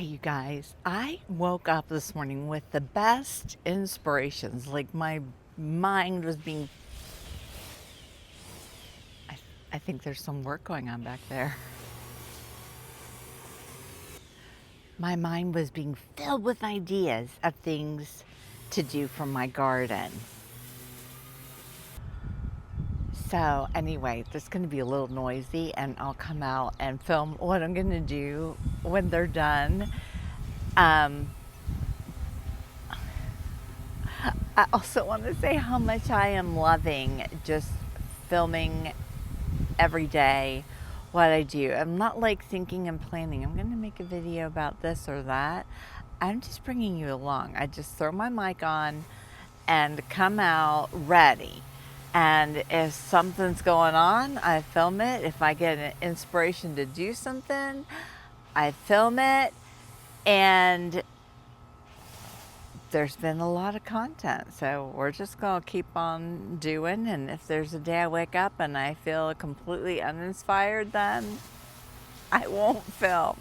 Hey, you guys, I woke up this morning with the best inspirations. Like my mind was being, I, I think there's some work going on back there. My mind was being filled with ideas of things to do for my garden. So, anyway, this is going to be a little noisy, and I'll come out and film what I'm going to do when they're done. Um, I also want to say how much I am loving just filming every day what I do. I'm not like thinking and planning, I'm going to make a video about this or that. I'm just bringing you along. I just throw my mic on and come out ready. And if something's going on, I film it. If I get an inspiration to do something, I film it. And there's been a lot of content, so we're just gonna keep on doing. And if there's a day I wake up and I feel completely uninspired, then I won't film.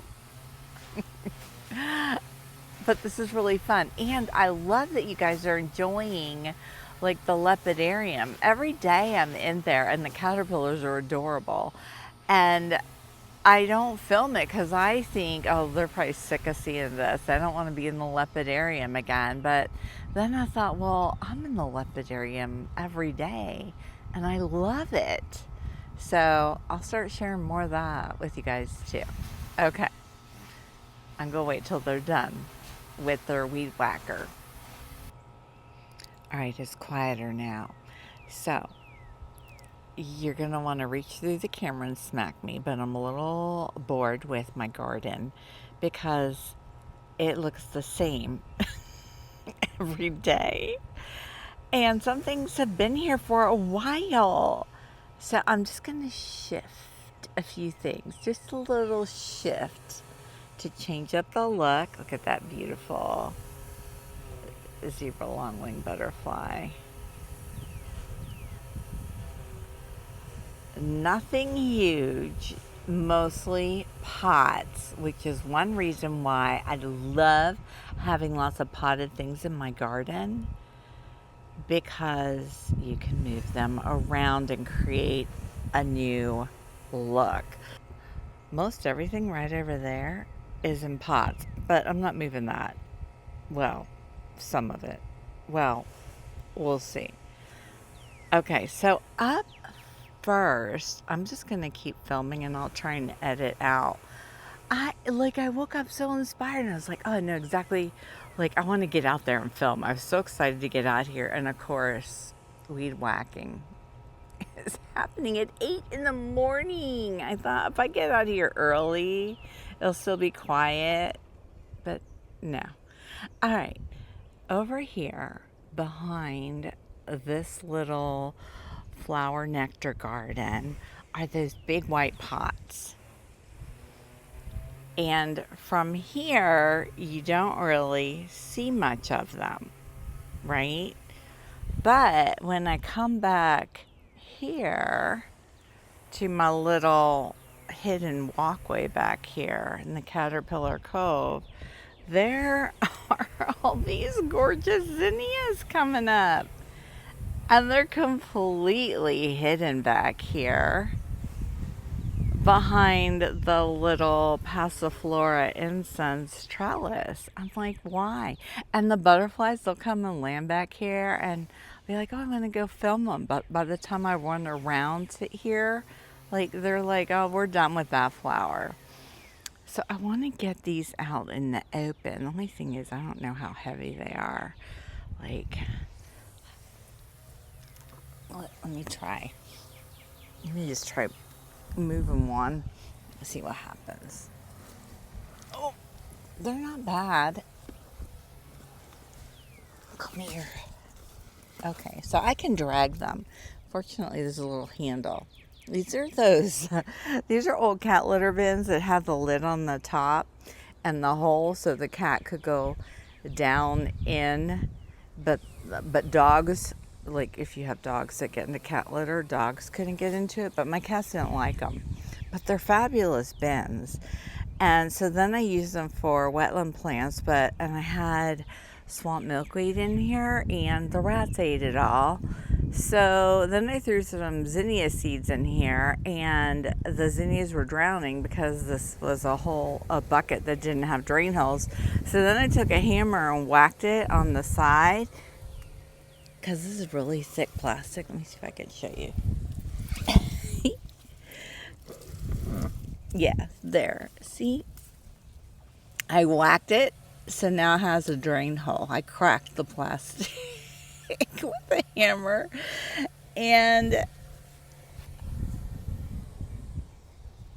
But this is really fun, and I love that you guys are enjoying like the lepidarium. Every day I'm in there, and the caterpillars are adorable, and I don't film it because I think, oh, they're probably sick of seeing this. I don't want to be in the lepidarium again. But then I thought, well, I'm in the lepidarium every day and I love it. So I'll start sharing more of that with you guys too. Okay. I'm going to wait till they're done with their weed whacker. All right, it's quieter now. So you're going to want to reach through the camera and smack me, but I'm a little bored with my garden because it looks the same every day. And some things have been here for a while. So I'm just going to shift a few things, just a little shift to change up the look. Look at that beautiful zebra longwing butterfly. Nothing huge, mostly pots, which is one reason why I love having lots of potted things in my garden, because you can move them around and create a new look. Most everything right over there is in pots, but I'm not moving that. Well, some of it. Well, we'll see. Okay, so up first, I'm just going to keep filming and I'll try and edit out. I woke up so inspired and I was like, oh, I know exactly, like I want to get out there and film. I was so excited to get out here, and of course, weed whacking is happening at 8 in the morning. I thought if I get out here early, it'll still be quiet, but no. All right, over here behind this little flower nectar garden are those big white pots. And from here, you don't really see much of them, right? But when I come back here to my little hidden walkway back here in the Caterpillar Cove, there are all these gorgeous zinnias coming up. And they're completely hidden back here behind the little Passiflora incense trellis. I'm like, why? And the butterflies, they'll come and land back here and be like, oh, I'm going to go film them. But by the time I run around to here, like they're like, oh, we're done with that flower. So I want to get these out in the open. The only thing is, I don't know how heavy they are. Like, let me try. Let me just try moving one. See what happens. Oh, they're not bad. Come here. Okay, so I can drag them. Fortunately, there's a little handle. These are these are old cat litter bins that have the lid on the top and the hole so the cat could go down in. But dogs, like if you have dogs that get into cat litter, dogs couldn't get into it, but my cats didn't like them. But they're fabulous bins. And so then I used them for wetland plants, and I had swamp milkweed in here and the rats ate it all. So then I threw some zinnia seeds in here and the zinnias were drowning because this was a bucket that didn't have drain holes. So then I took a hammer and whacked it on the side because this is really thick plastic. Let me see if I can show you. Yeah, there. See? I whacked it, so now it has a drain hole. I cracked the plastic with a hammer, and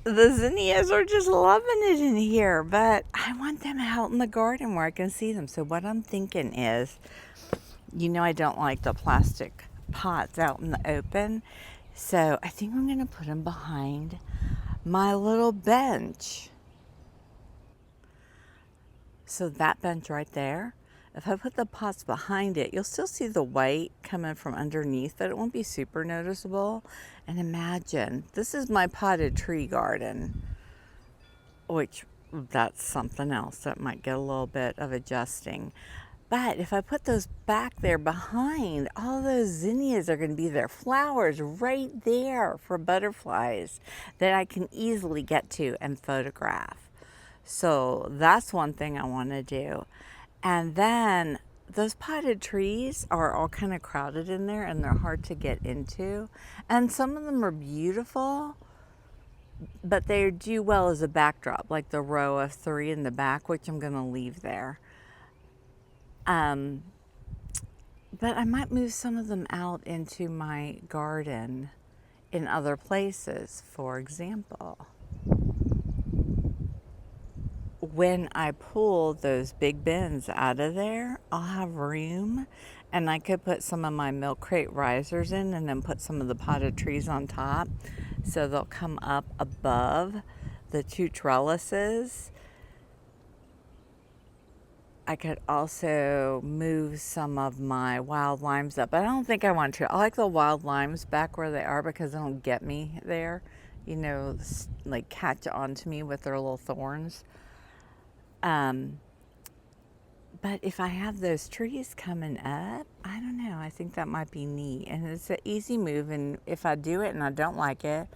the zinnias are just loving it in here, but I want them out in the garden where I can see them. So what I'm thinking is, I don't like the plastic pots out in the open, so I think I'm going to put them behind my little bench. So that bench right there, if I put the pots behind it, you'll still see the white coming from underneath, but it won't be super noticeable. And imagine, this is my potted tree garden, which that's something else that might get a little bit of adjusting. But if I put those back there behind, all those zinnias are going to be their flowers right there for butterflies that I can easily get to and photograph. So that's one thing I want to do. And then those potted trees are all kind of crowded in there and they're hard to get into. And some of them are beautiful, but they do well as a backdrop, like the row of 3 in the back, which I'm going to leave there. But I might move some of them out into my garden in other places. For example, when I pull those big bins out of there, I'll have room and I could put some of my milk crate risers in and then put some of the potted trees on top. So they'll come up above the 2 trellises. I could also move some of my wild limes up, but I don't think I want to. I like the wild limes back where they are because they don't get me there, like catch onto me with their little thorns. But if I have those trees coming up, I don't know, I think that might be neat. And it's an easy move, and if I do it and I don't like it,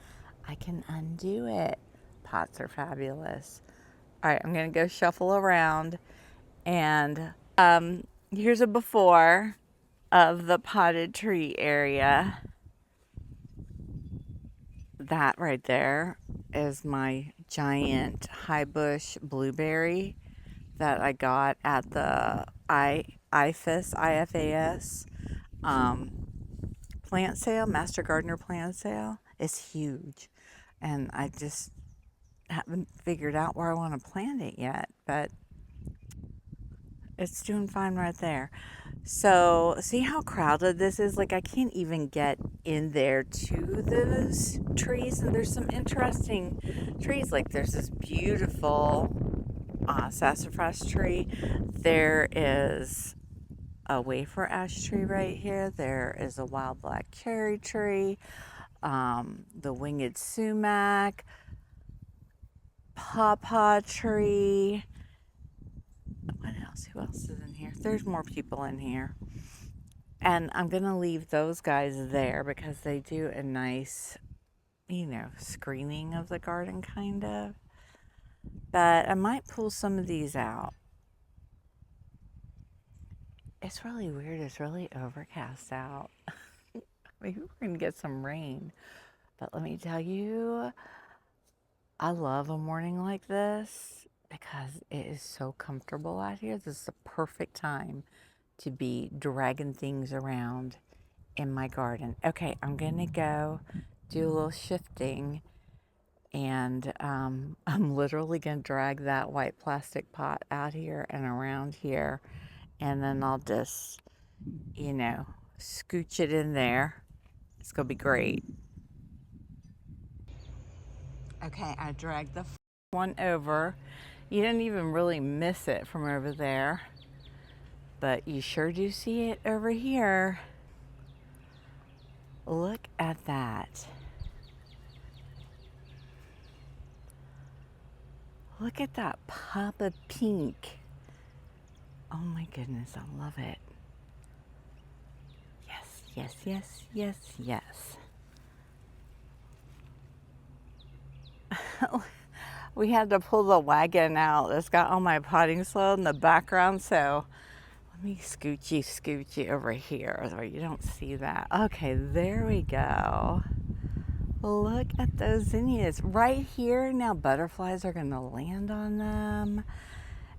I can undo it. Pots are fabulous. All right, I'm gonna go shuffle around, and here's a before of the potted tree area. That right there is my giant high bush blueberry that I got at the IFAS plant sale, Master Gardener plant sale. It's huge, and I just haven't figured out where I want to plant it yet, but it's doing fine right there. So see how crowded this is? Like I can't even get in there to those trees, and there's some interesting trees. Like there's this beautiful sassafras tree. There is a wafer ash tree right here. There is a wild black cherry tree, the winged sumac, pawpaw tree. What else? Who else is in here? There's more people in here. And I'm going to leave those guys there because they do a nice, screening of the garden, kind of. But I might pull some of these out. It's really weird. It's really overcast out. Maybe we're going to get some rain. But let me tell you, I love a morning like this because it is so comfortable out here. This is the perfect time to be dragging things around in my garden. Okay, I'm going to go do a little shifting, and I'm literally going to drag that white plastic pot out here and around here, and then I'll just, scooch it in there. It's going to be great. Okay, I dragged the one over. You didn't even really miss it from over there, but you sure do see it over here. Look at that. Look at that pop of pink. Oh my goodness, I love it. Yes, yes, yes, yes, yes. We had to pull the wagon out. It's got all my potting soil in the background, so let me scooch you over here so you don't see that. Okay, there we go. Look at those zinnias right here. Now butterflies are gonna land on them.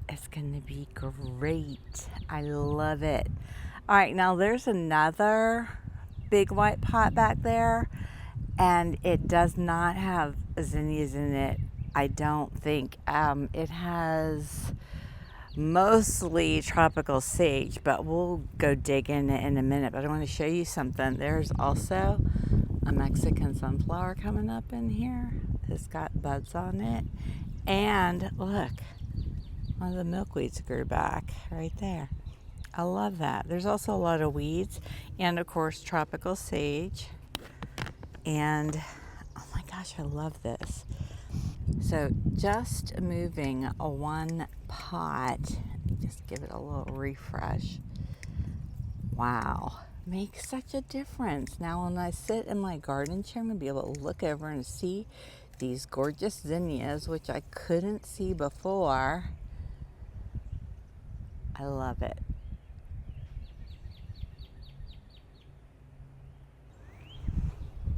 It's gonna be great. I love it. All right, now there's another big white pot back there, and it does not have zinnias in it. I don't think. It has mostly tropical sage, but we'll go dig in it in a minute. But I want to show you something. There's also a Mexican sunflower coming up in here. It's got buds on it. And look, one of the milkweeds grew back right there. I love that. There's also a lot of weeds and of course tropical sage. And oh my gosh, I love this. So just moving one pot, just give it a little refresh. Wow, makes such a difference. Now when I sit in my garden chair, I'm gonna be able to look over and see these gorgeous zinnias, which I couldn't see before. I love it.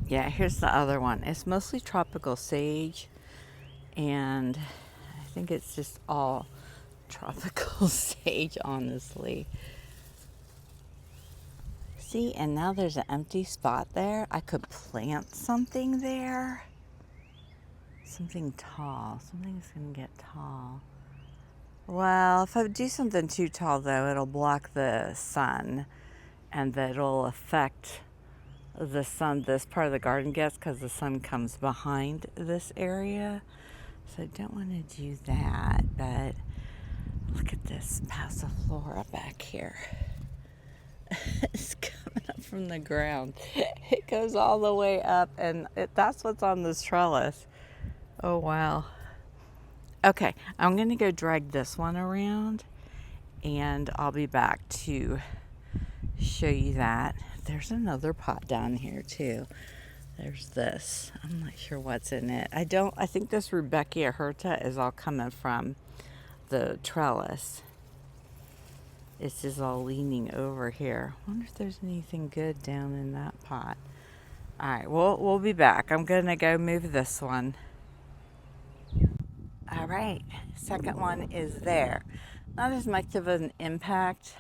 Yeah, here's the other one. It's mostly tropical sage, and I think it's just all tropical sage, honestly. See, and now there's an empty spot there. I could plant something there. Something tall. Something's gonna get tall. Well, if I do something too tall, though, it'll block the sun, and that'll affect the sun this part of the garden gets because the sun comes behind this area. So I don't want to do that, but look at this passiflora back here. It's coming up from the ground. It goes all the way up, and that's what's on this trellis. Oh, wow. Okay, I'm going to go drag this one around, and I'll be back to show you that. There's another pot down here, too. There's this. I'm not sure what's in it. I think this Rudbeckia hirta is all coming from the trellis. It's just all leaning over here. I wonder if there's anything good down in that pot. All right, we'll be back. I'm gonna go move this one. All right, second one is there. Not as much of an impact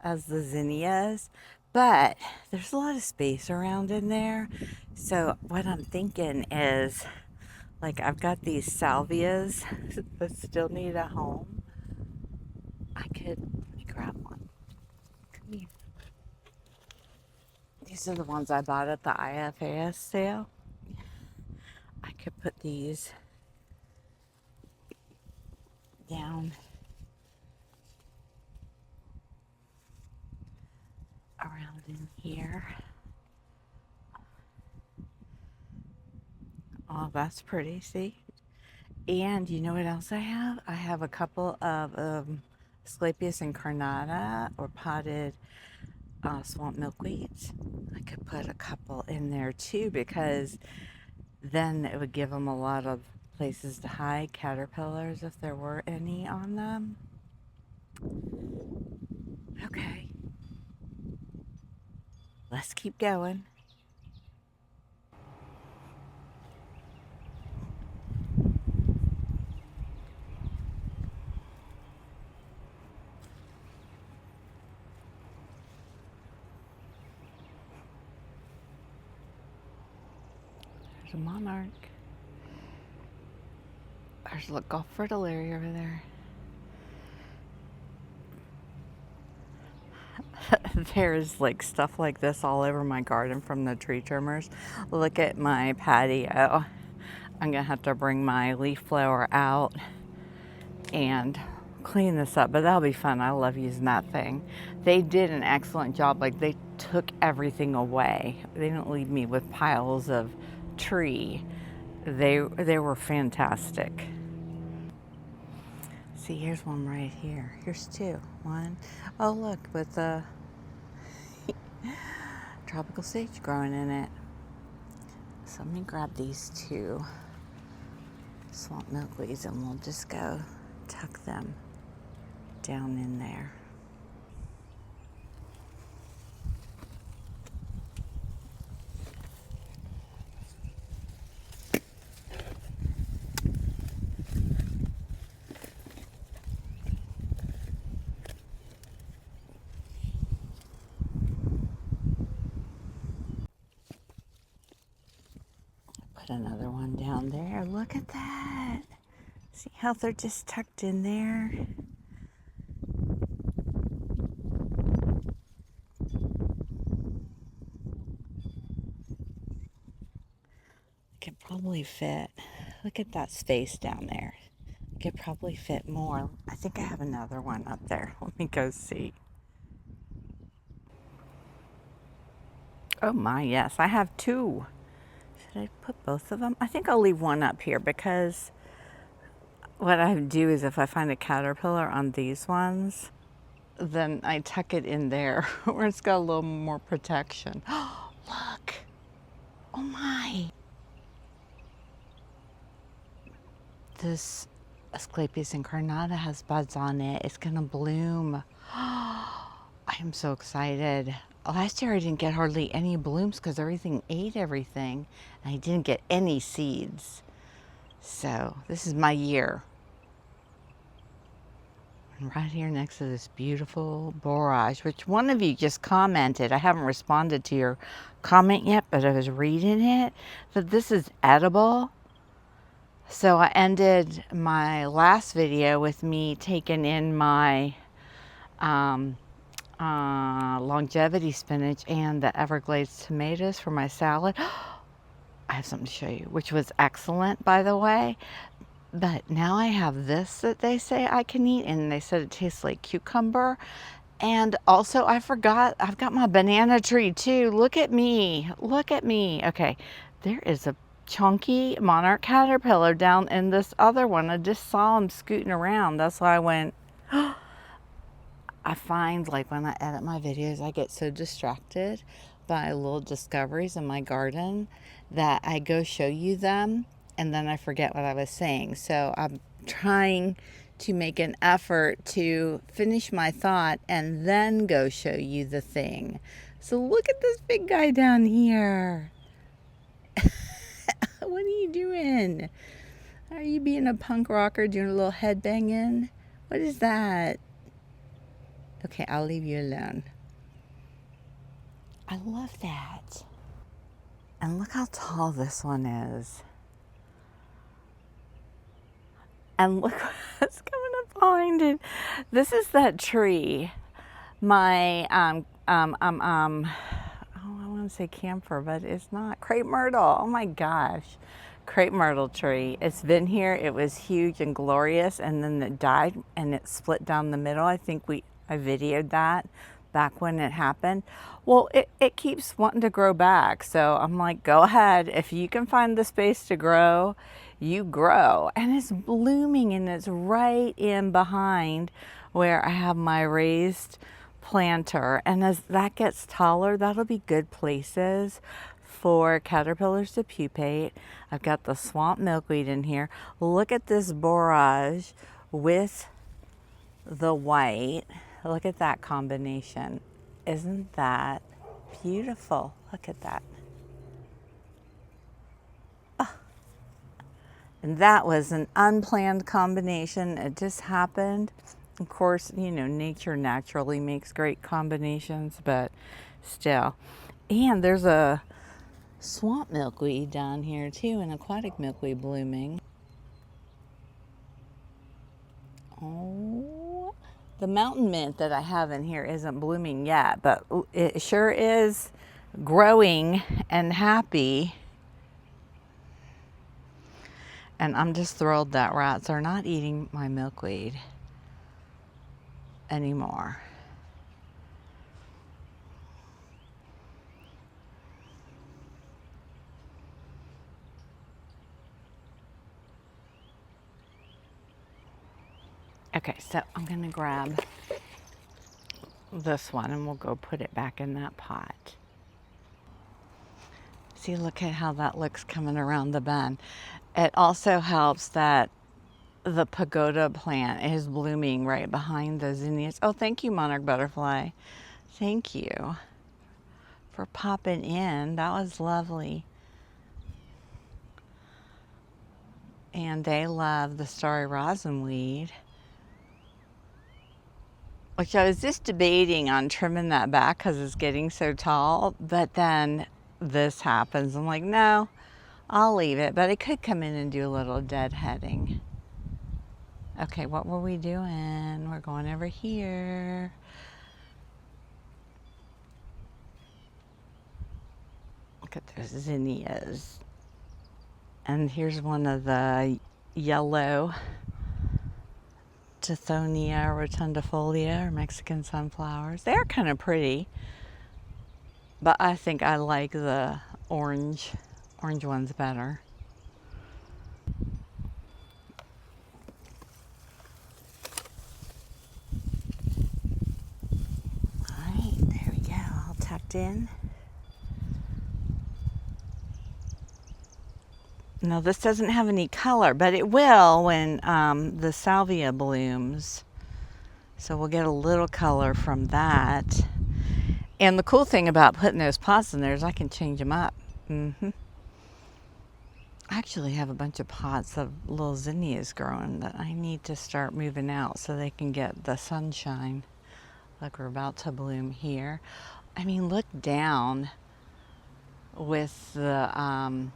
as the zinnias, but there's a lot of space around in there. So what I'm thinking is, like, I've got these salvias that still need a home. Let me grab one. Come here. These are the ones I bought at the IFAS sale. I could put these down around in here. Oh, that's pretty, see? And you know what else I have? I have a couple of Asclepias incarnata, or potted swamp milkweeds. I could put a couple in there too, because then it would give them a lot of places to hide caterpillars if there were any on them. Okay, let's keep going. There's a monarch. There's a Gulf fritillary over there. There's like stuff like this all over my garden from the tree trimmers. Look at my patio. I'm gonna have to bring my leaf blower out and clean this up, but that'll be fun. I love using that thing. They did an excellent job. Like, they took everything away. They didn't leave me with piles of tree. They were fantastic. See, here's one right here. Here's two. One. Oh, look, with the tropical sage growing in it. So let me grab these two swamp milkweeds and we'll just go tuck them down in there. Put another one down there. Look at that. See how they're just tucked in there? Could probably fit. Look at that space down there. Could probably fit more. I think I have another one up there. Let me go see. Oh my, yes, I have two. Should I put both of them? I think I'll leave one up here because what I do is if I find a caterpillar on these ones, then I tuck it in there where it's got a little more protection. Oh, look. Oh my. This Asclepias incarnata has buds on it. It's gonna bloom. I am so excited. Last year I didn't get hardly any blooms because everything ate everything. And I didn't get any seeds. So this is my year. And right here next to this beautiful borage, which one of you just commented. I haven't responded to your comment yet, but I was reading it, that this is edible. So I ended my last video with me taking in my longevity spinach and the Everglades tomatoes for my salad. I have something to show you, which was excellent, by the way. But now I have this that they say I can eat, and they said it tastes like cucumber. And also, I forgot, I've got my banana tree too. Look at me. Look at me. Okay, there is a chunky monarch caterpillar down in this other one. I just saw him scooting around. That's why I went, I find like when I edit my videos, I get so distracted by little discoveries in my garden that I go show you them and then I forget what I was saying. So I'm trying to make an effort to finish my thought and then go show you the thing. So look at this big guy down here. What are you doing? Are you being a punk rocker doing a little head banging? What is that? Okay, I'll leave you alone. I love that. And look how tall this one is. And look what's coming up behind it. This is that tree. My, oh, I want to say camphor, but it's not. Crepe myrtle. Oh my gosh. Crepe myrtle tree. It's been here. It was huge and glorious, and then it died and it split down the middle. I think I videoed that back when it happened. Well, it keeps wanting to grow back. So I'm like, go ahead. If you can find the space to grow, you grow. And it's blooming, and it's right in behind where I have my raised planter. And as that gets taller, that'll be good places for caterpillars to pupate. I've got the swamp milkweed in here. Look at this borage with the white. Look at that combination. Isn't that beautiful? Look at that. Oh. And that was an unplanned combination. It just happened. Of course, you know, nature naturally makes great combinations, but still. And there's a swamp milkweed down here too, an aquatic milkweed blooming. Oh, the mountain mint that I have in here isn't blooming yet, but it sure is growing and happy. And I'm just thrilled that rats are not eating my milkweed anymore. Okay, so I'm gonna grab this one and we'll go put it back in that pot. See, look at how that looks coming around the bend. It also helps that the pagoda plant is blooming right behind the zinnias. Oh, thank you, monarch butterfly. Thank you for popping in. That was lovely. And they love the starry rosinweed, which I was just debating on trimming that back because it's getting so tall, but then this happens. I'm like, no, I'll leave it, but it could come in and do a little deadheading. Okay, what were we doing? We're going over here. Look at those zinnias. And here's one of the yellow Tithonia rotundifolia, or Mexican sunflowers. They're kind of pretty, but I think I like the orange ones better. All right, there we go, all tucked in. Now this doesn't have any color, but it will when the salvia blooms. So we'll get a little color from that. And the cool thing about putting those pots in there is I can change them up. I actually have a bunch of pots of little zinnias growing that I need to start moving out so they can get the sunshine. Look, we're about to bloom here. I mean, look down with the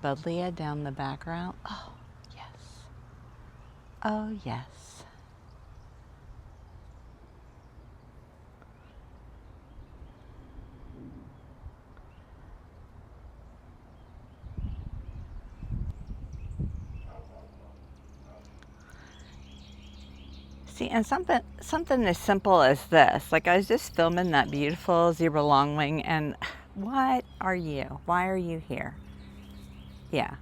buddleia down the background. Oh, yes. Oh, yes. See, and something as simple as this. Like I was just filming that beautiful zebra longwing, and what are you? Why are you here? Yeah.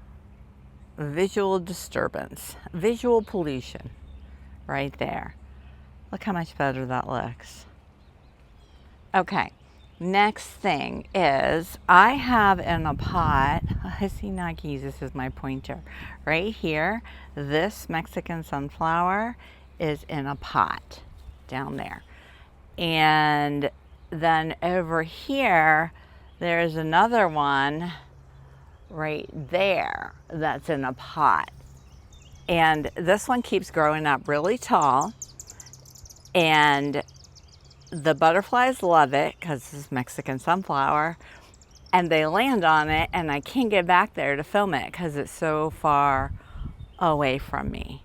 Visual disturbance, visual pollution right there. Look how much better that looks. Okay, next thing is I have in a pot, I see now I can use this as my pointer. Right here, this Mexican sunflower is in a pot down there. And then over here, there's another one right there that's in a pot. And this one keeps growing up really tall, and the butterflies love it because it's Mexican sunflower, and they land on it, and I can't get back there to film it because it's so far away from me.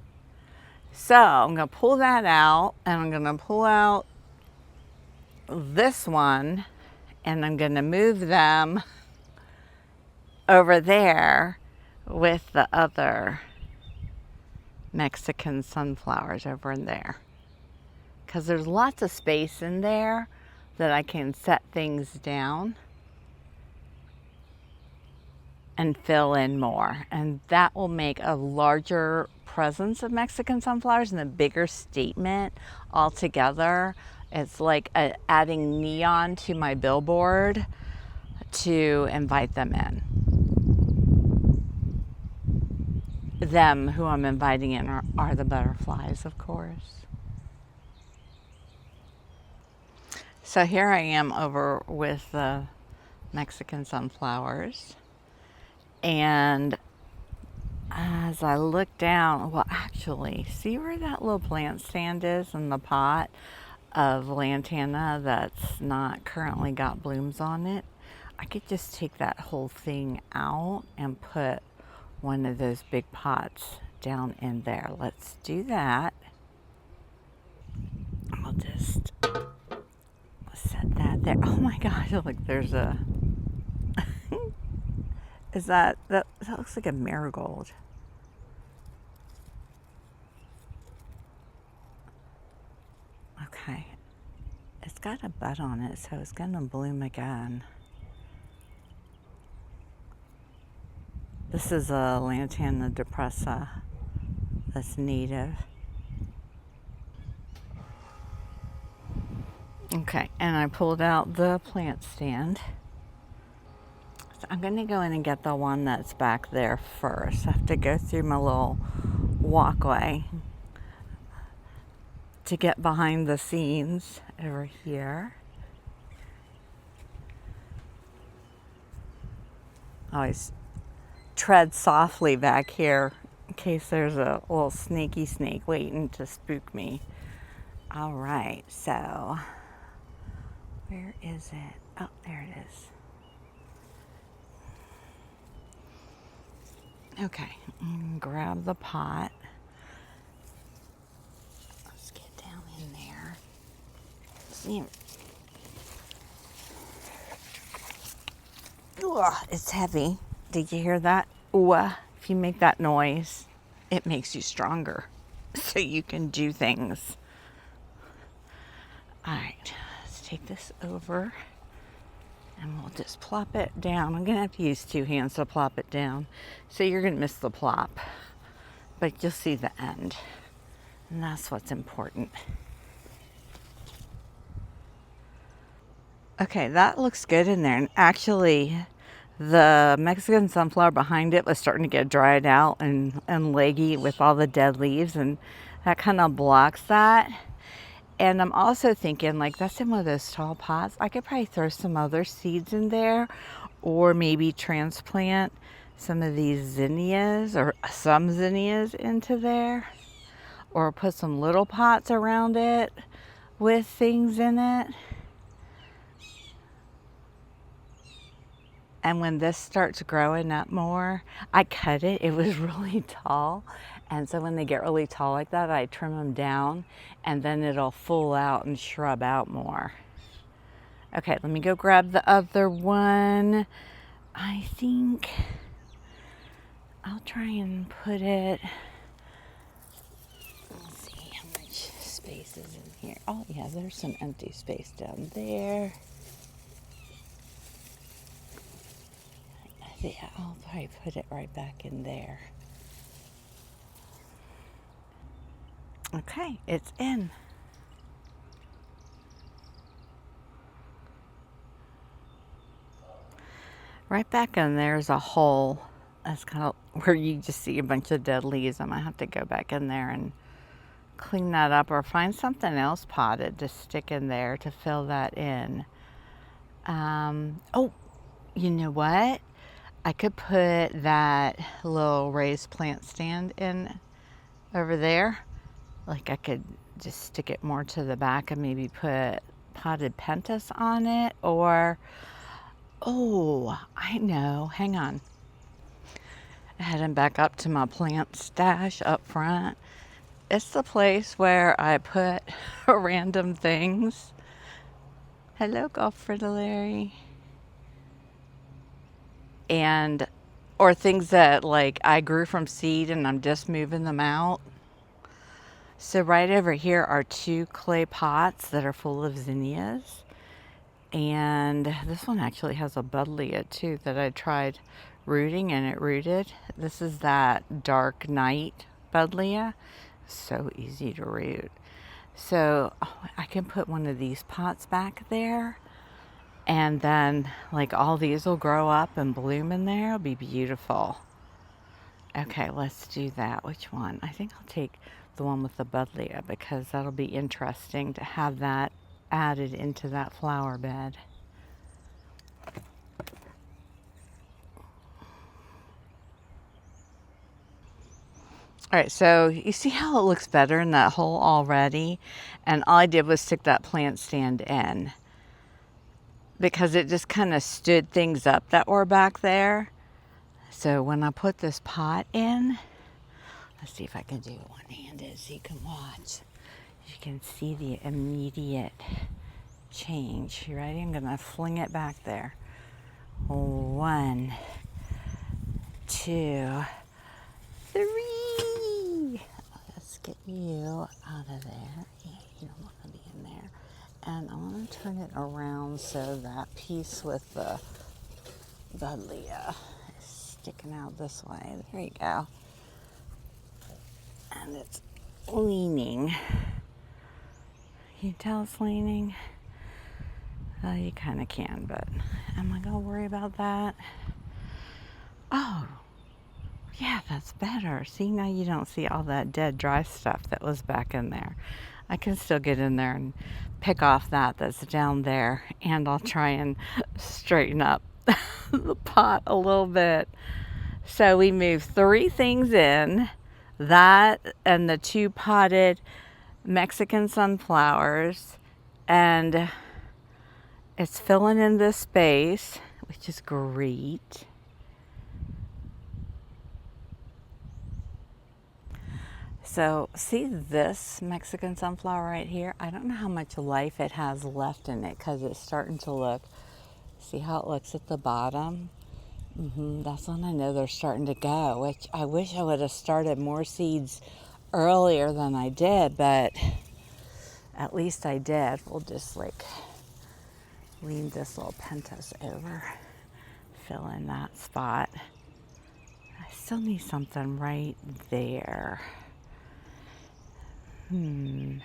So I'm gonna pull that out, and I'm gonna pull out this one, and I'm gonna move them over there with the other Mexican sunflowers over in there, because there's lots of space in there that I can set things down and fill in more, and that will make a larger presence of Mexican sunflowers and a bigger statement altogether. It's like adding neon to my billboard to invite them in. Them who I'm inviting in are the butterflies, of course. So here I am over with the Mexican sunflowers, and as I look down, well, actually, see where that little plant stand is in the pot of lantana that's not currently got blooms on it? I could just take that whole thing out and put one of those big pots down in there. Let's do that. I'll just set that there. Oh my gosh, look, there's a is that looks like a marigold. Okay, it's got a bud on it, so it's gonna bloom again. This is a lantana depressa that's native. Okay, and I pulled out the plant stand. So I'm going to go in and get the one that's back there first. I have to go through my little walkway to get behind the scenes over here. Always tread softly back here in case there's a little sneaky snake waiting to spook me. All right, so where is it? Oh, there it is. Okay, grab the pot. Let's get down in there. See, ugh, it's heavy. Did you hear that? Ooh, if you make that noise, it makes you stronger so you can do things. All right, let's take this over and we'll just plop it down. I'm gonna have to use 2 hands to plop it down. So you're gonna miss the plop, but you'll see the end. And that's what's important. Okay, that looks good in there. And actually, the Mexican sunflower behind it was starting to get dried out and leggy with all the dead leaves, and that kind of blocks that. And I'm also thinking, like, that's in one of those tall pots. I could probably throw some other seeds in there, or maybe transplant some of these zinnias or some zinnias into there, or put some little pots around it with things in it. And when this starts growing up more, I cut it. It was really tall. And so when they get really tall like that, I trim them down and then it'll full out and shrub out more. Okay, let me go grab the other one. I think I'll try and put it, let's see how much space is in here. Oh yeah, there's some empty space down there. I think I'll probably put it right back in there. Okay, it's in. Right back in there's a hole. That's kind of where you just see a bunch of dead leaves. I might have to go back in there and clean that up or find something else potted to stick in there to fill that in. Oh, you know what? I could put that little raised plant stand in over there. Like I could just stick it more to the back and maybe put potted pentas on it, or oh, I know, hang on. Heading back up to my plant stash up front. It's the place where I put random things. Hello, golf fritillary. And, or things that like I grew from seed and I'm just moving them out. So right over here are 2 clay pots that are full of zinnias. And this one actually has a buddleia too that I tried rooting and it rooted. This is that dark night buddleia. So easy to root. So I can put one of these pots back there and then like all these will grow up and bloom in there. It'll be beautiful. Okay, let's do that. Which one? I think I'll take the one with the buddleia because that'll be interesting to have that added into that flower bed. All right, so you see how it looks better in that hole already? And all I did was stick that plant stand in because it just kind of stood things up that were back there. So when I put this pot in, let's see if I can do it one-handed so you can watch. You can see the immediate change. You ready? I'm gonna fling it back there. 1, 2, 3. Let's get you out of there. Yeah, you don't want to be in there. And I want to turn it around so that piece with the buddleia is sticking out this way. There you go. And it's leaning. Can you tell it's leaning? Well, you kind of can, but am I going to worry about that? Oh, yeah, that's better. See, now you don't see all that dead, dry stuff that was back in there. I can still get in there and pick off that's down there, and I'll try and straighten up the pot a little bit. So we moved 3 things in, that and the 2 potted Mexican sunflowers, and it's filling in this space, which is great. So see this Mexican sunflower right here? I don't know how much life it has left in it because it's starting to look, see how it looks at the bottom? That's when I know they're starting to go, which I wish I would have started more seeds earlier than I did, but at least I did. We'll just like lean this little pentas over, fill in that spot. I still need something right there. You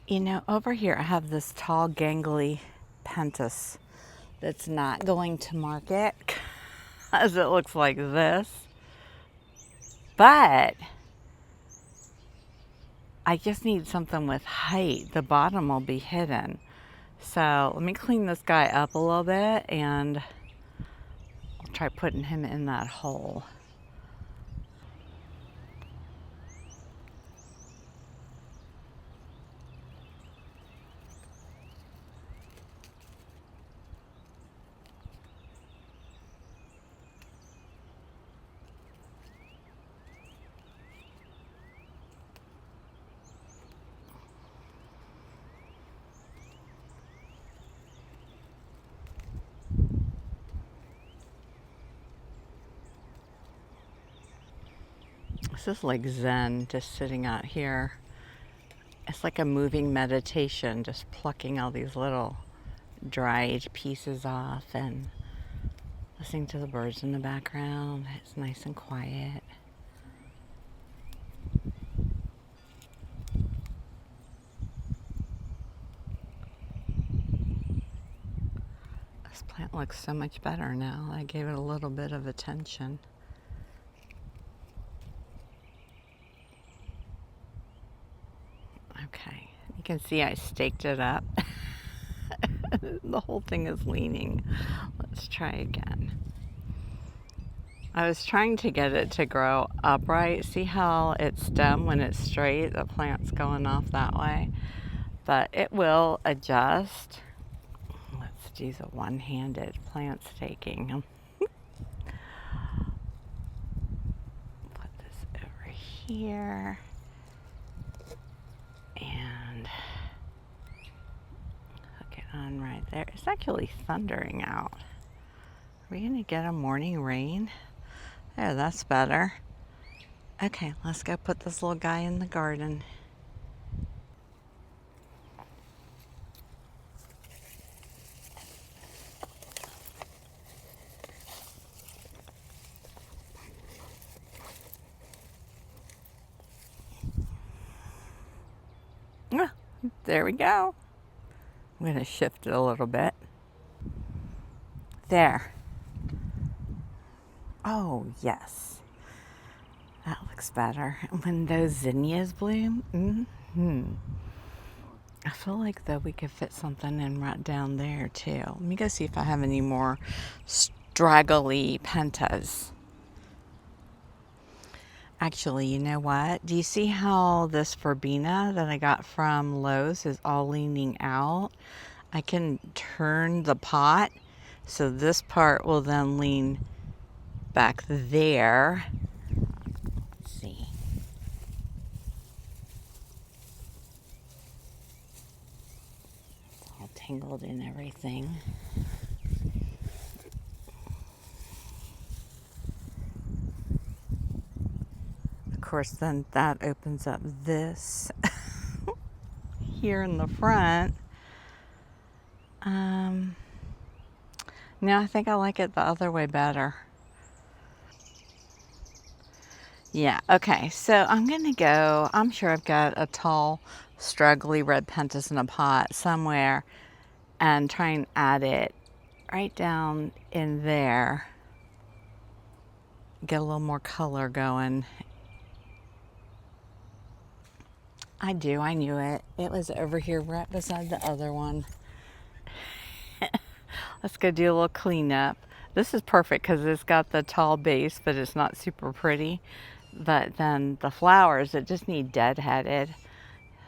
know, over here I have this tall, gangly pentas that's not going to market as it looks like this. But I just need something with height. The bottom will be hidden. So let me clean this guy up a little bit and I'll try putting him in that hole. This is like Zen, just sitting out here. It's like a moving meditation, just plucking all these little dried pieces off and listening to the birds in the background. It's nice and quiet. This plant looks so much better now. I gave it a little bit of attention. Okay, you can see I staked it up. The whole thing is leaning. Let's try again. I was trying to get it to grow upright. See how its stem, when it's straight, the plant's going off that way? But it will adjust. Let's do the one-handed plant staking. Put this over here. And hook it on right there. It's actually thundering out. Are we gonna get a morning rain? There, that's better. Okay, let's go put this little guy in the garden. Ah, there we go. I'm gonna shift it a little bit. There. Oh, yes. That looks better. When those zinnias bloom, I feel like though we could fit something in right down there too. Let me go see if I have any more straggly pentas. Actually, you know what? Do you see how this verbena that I got from Lowe's is all leaning out? I can turn the pot so this part will then lean back there. Let's see. It's all tangled in everything. Of course, then that opens up this here in the front. No, I think I like it the other way better. Yeah, okay, so I'm gonna go, I'm sure I've got a tall, straggly red pentas in a pot somewhere, and try and add it right down in there. Get a little more color going. I do, I knew it. It was over here right beside the other one. Let's go do a little cleanup. This is perfect because it's got the tall base, but it's not super pretty. But then the flowers that just need deadheaded.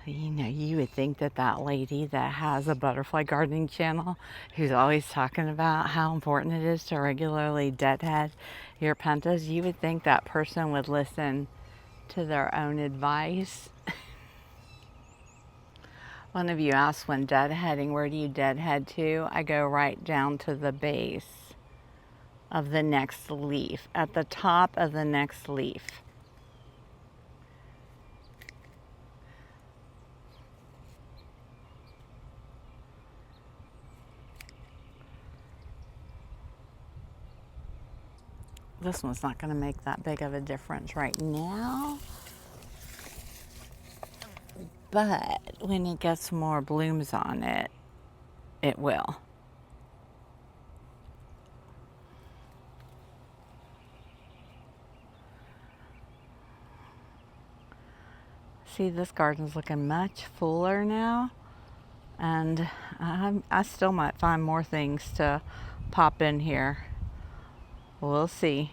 You know, you would think that that lady that has a butterfly gardening channel, who's always talking about how important it is to regularly deadhead your pentas, you would think that person would listen to their own advice. One of you asked when deadheading, where do you deadhead to? I go right down to the base of the next leaf, at the top of the next leaf. This one's not going to make that big of a difference right now, but when it gets more blooms on it, it will. See, this garden's looking much fuller now, and I still might find more things to pop in here. We'll see.